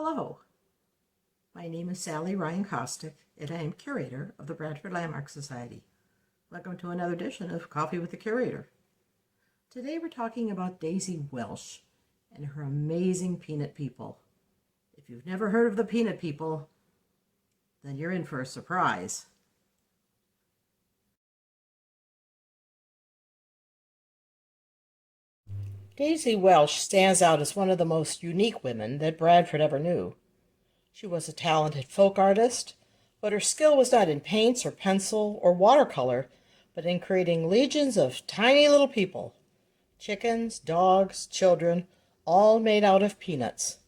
Hello, my name is Sally Ryan Kostick, and I am Curator of the Bradford Landmark Society. Welcome to another edition of Coffee with the Curator. Today we're talking about Daisy Welch and her amazing peanut people. If you've never heard of the peanut people, then you're in for a surprise. Daisy Welch stands out as one of the most unique women that Bradford ever knew. She was a talented folk artist, but her skill was not in paints or pencil or watercolor, but in creating legions of tiny little people. Chickens, dogs, children, all made out of peanuts.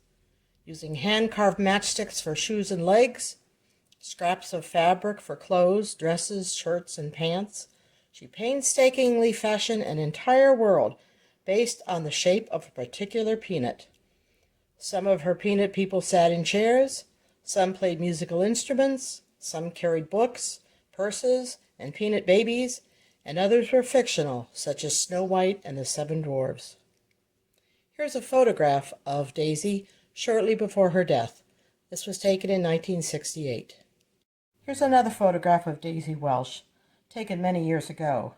Using hand-carved matchsticks for shoes and legs, scraps of fabric for clothes, dresses, shirts, and pants, she painstakingly fashioned an entire world based on the shape of a particular peanut. Some of her peanut people sat in chairs, some played musical instruments, some carried books, purses, and peanut babies, and others were fictional, such as Snow White and the Seven Dwarfs. Here's a photograph of Daisy shortly before her death. This was taken in 1968. Here's another photograph of Daisy Welch, taken many years ago.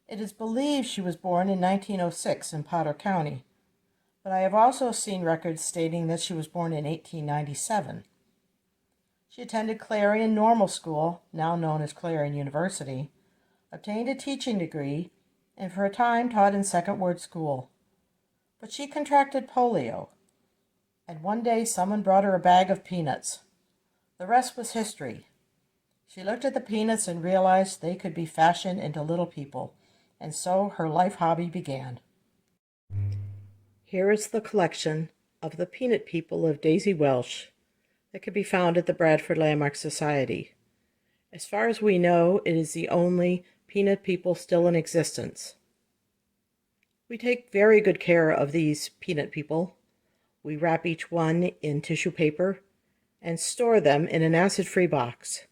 It is believed she was born in 1906 in Potter County, but I have also seen records stating that she was born in 1897. She attended Clarion Normal School, now known as Clarion University, obtained a teaching degree, and for a time taught in Second Word School. But she contracted polio, and one day someone brought her a bag of peanuts. The rest was history. She looked at the peanuts and realized they could be fashioned into little people, and so her life hobby began. Here is the collection of the peanut people of Daisy Welch that can be found at the Bradford Landmark Society. As far as we know, it is the only peanut people still in existence. We take very good care of these peanut people. We wrap each one in tissue paper and store them in an acid-free box.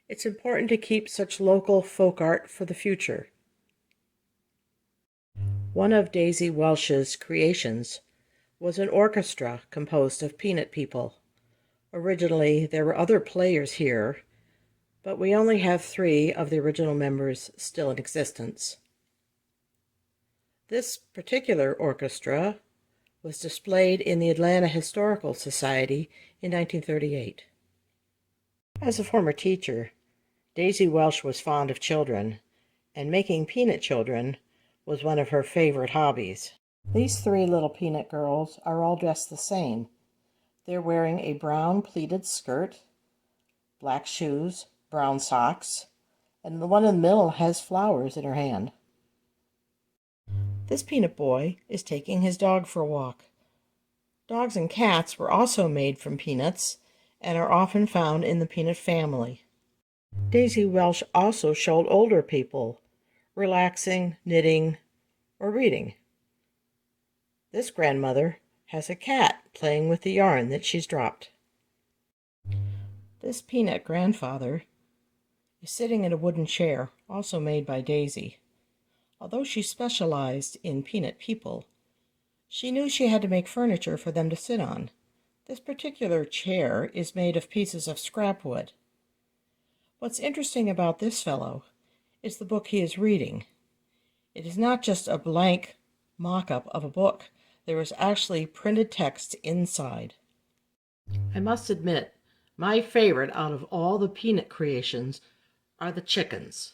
It's important to keep such local folk art for the future. One of Daisy Welch's creations was an orchestra composed of peanut people. Originally, there were other players here, but we only have 3 of the original members still in existence. This particular orchestra was displayed in the Atlanta Historical Society in 1938. As a former teacher, Daisy Welch was fond of children, and making peanut children was one of her favorite hobbies. These 3 little peanut girls are all dressed the same. They're wearing a brown pleated skirt, black shoes, brown socks, and the one in the middle has flowers in her hand. This peanut boy is taking his dog for a walk. Dogs and cats were also made from peanuts and are often found in the peanut family. Daisy Welch also showed older people relaxing, knitting, or reading. This grandmother has a cat playing with the yarn that she's dropped. This peanut grandfather is sitting in a wooden chair, also made by Daisy. Although she specialized in peanut people, she knew she had to make furniture for them to sit on. This particular chair is made of pieces of scrap wood. What's interesting about this fellow is the book he is reading. It is not just a blank mock-up of a book. There is actually printed text inside. I must admit, my favorite out of all the peanut creations are the chickens.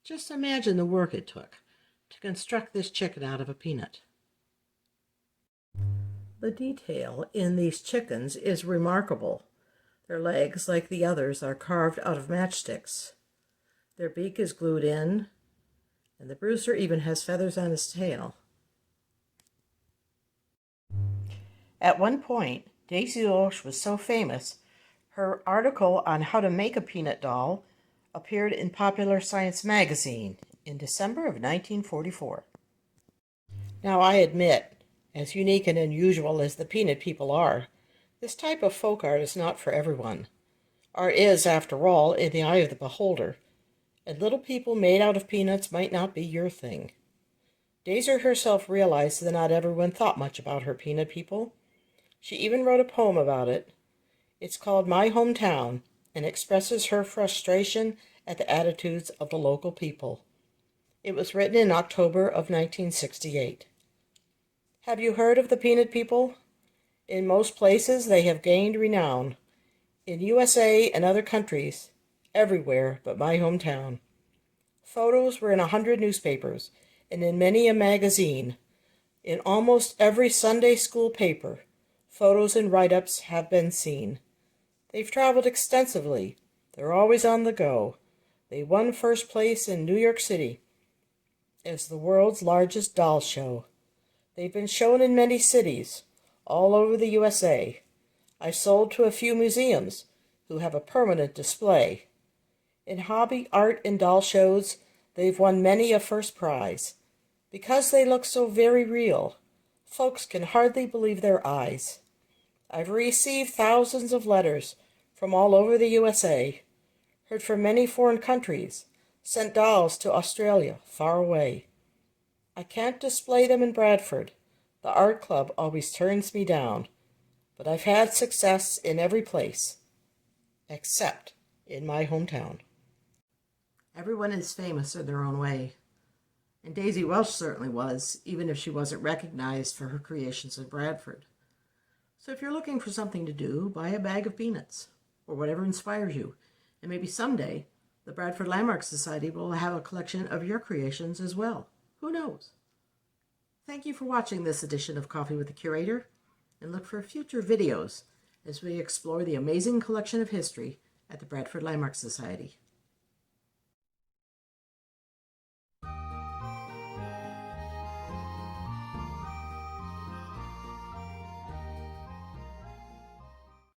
Just imagine the work it took to construct this chicken out of a peanut. The detail in these chickens is remarkable. Their legs, like the others, are carved out of matchsticks. Their beak is glued in, and the rooster even has feathers on his tail. At one point, Daisy Welch was so famous, her article on how to make a peanut doll appeared in Popular Science magazine in December of 1944. Now, I admit, as unique and unusual as the peanut people are, this type of folk art is not for everyone. Art is, after all, in the eye of the beholder, and little people made out of peanuts might not be your thing. Daisy herself realized that not everyone thought much about her peanut people. She even wrote a poem about it. It's called My Hometown and expresses her frustration at the attitudes of the local people. It was written in October of 1968. Have you heard of the peanut people? In most places they have gained renown. In USA and other countries, everywhere but my hometown. Photos were in 100 newspapers and in many a magazine. In almost every Sunday school paper, photos and write-ups have been seen. They've traveled extensively. They're always on the go. They won first place in New York City as the world's largest doll show. They've been shown in many cities, all over the USA. I've sold to a few museums who have a permanent display. In hobby, art, and doll shows, they've won many a first prize. Because they look so very real, folks can hardly believe their eyes. I've received thousands of letters from all over the USA, heard from many foreign countries, sent dolls to Australia, far away. I can't display them in Bradford. The art club always turns me down. But I've had success in every place, except in my hometown. Everyone is famous in their own way. And Daisy Welch certainly was, even if she wasn't recognized for her creations in Bradford. So if you're looking for something to do, buy a bag of peanuts, or whatever inspires you. And maybe someday, the Bradford Landmark Society will have a collection of your creations as well. Who knows? Thank you for watching this edition of Coffee with the Curator, and look for future videos as we explore the amazing collection of history at the Bradford Landmark Society.